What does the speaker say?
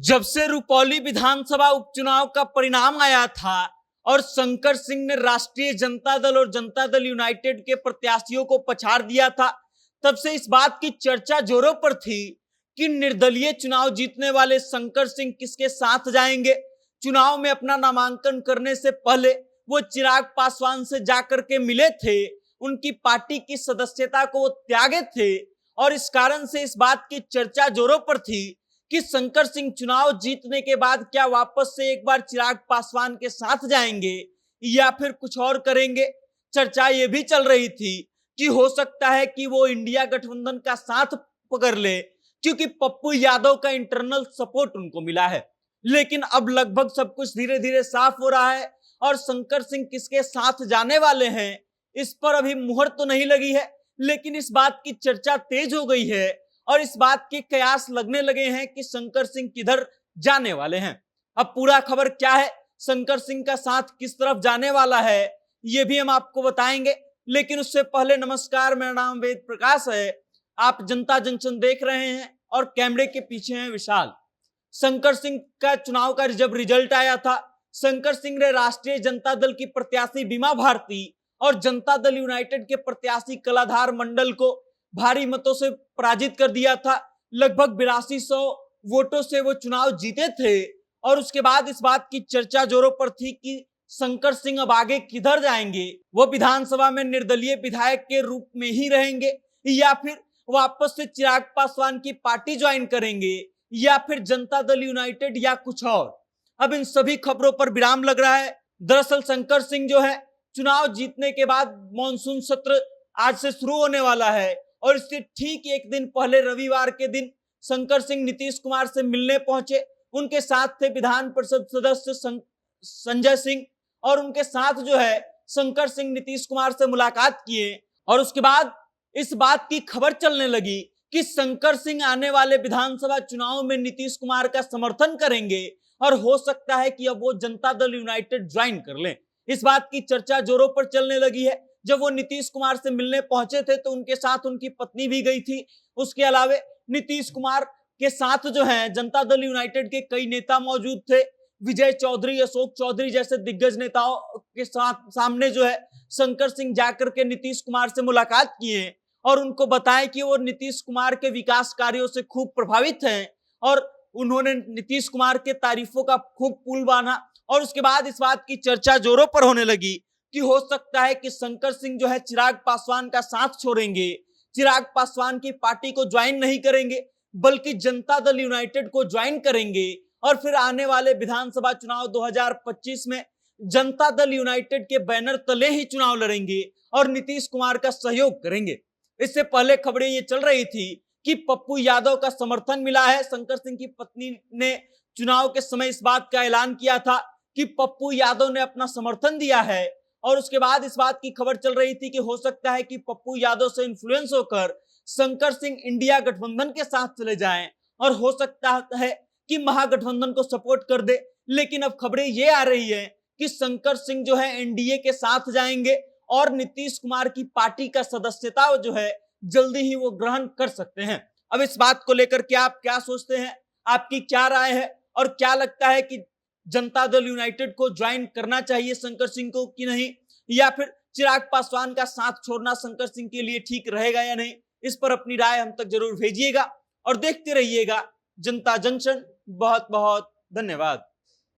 जब से रुपौली विधानसभा उपचुनाव का परिणाम आया था और शंकर सिंह ने राष्ट्रीय जनता दल और जनता दल यूनाइटेड के प्रत्याशियों को पछाड़ दिया था, तब से इस बात की चर्चा जोरों पर थी कि निर्दलीय चुनाव जीतने वाले शंकर सिंह किसके साथ जाएंगे। चुनाव में अपना नामांकन करने से पहले वो चिराग पासवान से जाकर के मिले थे, उनकी पार्टी की सदस्यता को वो त्यागे थे और इस कारण से इस बात की चर्चा जोरों पर थी कि शंकर सिंह चुनाव जीतने के बाद क्या वापस से एक बार चिराग पासवान के साथ जाएंगे या फिर कुछ और करेंगे। चर्चा ये भी चल रही थी कि हो सकता है कि वो इंडिया गठबंधन का साथ पकड़ ले, क्योंकि पप्पू यादव का इंटरनल सपोर्ट उनको मिला है। लेकिन अब लगभग सब कुछ धीरे धीरे साफ हो रहा है और शंकर सिंह किसके साथ जाने वाले हैं इस पर अभी मुहर तो नहीं लगी है, लेकिन इस बात की चर्चा तेज हो गई है और इस बात के कयास लगने लगे हैं कि शंकर सिंह किधर जाने वाले हैं। अब पूरा खबर क्या है, शंकर सिंह का साथ किस तरफ जाने वाला है, ये भी हम आपको बताएंगे। लेकिन उससे पहले नमस्कार, मेरा नाम वेद प्रकाश है, आप जनता जंक्शन देख रहे हैं और कैमरे के पीछे हैं विशाल। शंकर सिंह का चुनाव का जब रिजल्ट आया था, शंकर सिंह ने राष्ट्रीय जनता दल की प्रत्याशी बीमा भारती और जनता दल यूनाइटेड के प्रत्याशी कलाधार मंडल को भारी मतों से पराजित कर दिया था। लगभग 8200 वोटों से वो चुनाव जीते थे और उसके बाद इस बात की चर्चा जोरों पर थी कि शंकर सिंह अब आगे किधर जाएंगे। वो विधानसभा में निर्दलीय विधायक के रूप में ही रहेंगे या फिर वापस से चिराग पासवान की पार्टी ज्वाइन करेंगे या फिर जनता दल यूनाइटेड या कुछ और। अब इन सभी खबरों पर विराम लग रहा है। दरअसल शंकर सिंह जो है, चुनाव जीतने के बाद मॉनसून सत्र आज से शुरू होने वाला है और इससे ठीक एक दिन पहले रविवार के दिन शंकर सिंह नीतीश कुमार से मिलने पहुंचे। उनके साथ थे विधान परिषद सदस्य संजय सिंह और उनके साथ जो है शंकर सिंह नीतीश कुमार से मुलाकात किए और उसके बाद इस बात की खबर चलने लगी कि शंकर सिंह आने वाले विधानसभा चुनाव में नीतीश कुमार का समर्थन करेंगे और हो सकता है कि अब वो जनता दल यूनाइटेड ज्वाइन कर लें। इस बात की चर्चा जोरों पर चलने लगी है। जब वो नीतीश कुमार से मिलने पहुंचे थे तो उनके साथ उनकी पत्नी भी गई थी। उसके अलावे नीतीश कुमार के साथ जो है जनता दल यूनाइटेड के कई नेता मौजूद थे। विजय चौधरी, अशोक चौधरी जैसे दिग्गज नेताओं के साथ सामने जो है शंकर सिंह जाकर के नीतीश कुमार से मुलाकात किए और उनको बताएं कि वो नीतीश कुमार के विकास कार्यों से खूब प्रभावित हैं और उन्होंने नीतीश कुमार के तारीफों का खूब पुल बांधा। और उसके बाद इस बात की चर्चा जोरों पर होने लगी कि हो सकता है कि शंकर सिंह जो है चिराग पासवान का साथ छोड़ेंगे, चिराग पासवान की पार्टी को ज्वाइन नहीं करेंगे बल्कि जनता दल यूनाइटेड को ज्वाइन करेंगे और फिर आने वाले विधानसभा चुनाव 2025 में जनता दल यूनाइटेड के बैनर तले ही चुनाव लड़ेंगे और नीतीश कुमार का सहयोग करेंगे। इससे पहले खबरें ये चल रही थी कि पप्पू यादव का समर्थन मिला है। शंकर सिंह की पत्नी ने चुनाव के समय इस बात का ऐलान किया था कि पप्पू यादव ने अपना समर्थन दिया है और उसके बाद इस बात की खबर चल रही थी कि हो सकता है कि पप्पू यादव से इन्फ्लुएंस होकर शंकर सिंह इंडिया गठबंधन के साथ चले जाएं और हो सकता है कि महागठबंधन को सपोर्ट कर दे। लेकिन अब खबरें ये आ रही है कि शंकर सिंह जो है एनडीए के साथ जाएंगे और नीतीश कुमार की पार्टी का सदस्यता जो है जल्दी ही वो ग्रहण कर सकते हैं। अब इस बात को लेकर के आप क्या सोचते हैं, आपकी क्या राय है और क्या लगता है कि जनता दल यूनाइटेड को ज्वाइन करना चाहिए शंकर सिंह को कि नहीं, या फिर चिराग पासवान का साथ छोड़ना शंकर सिंह के लिए ठीक रहेगा या नहीं? इस पर अपनी राय हम तक जरूर भेजिएगा और देखते रहिएगा जनता जंक्शन। बहुत बहुत धन्यवाद।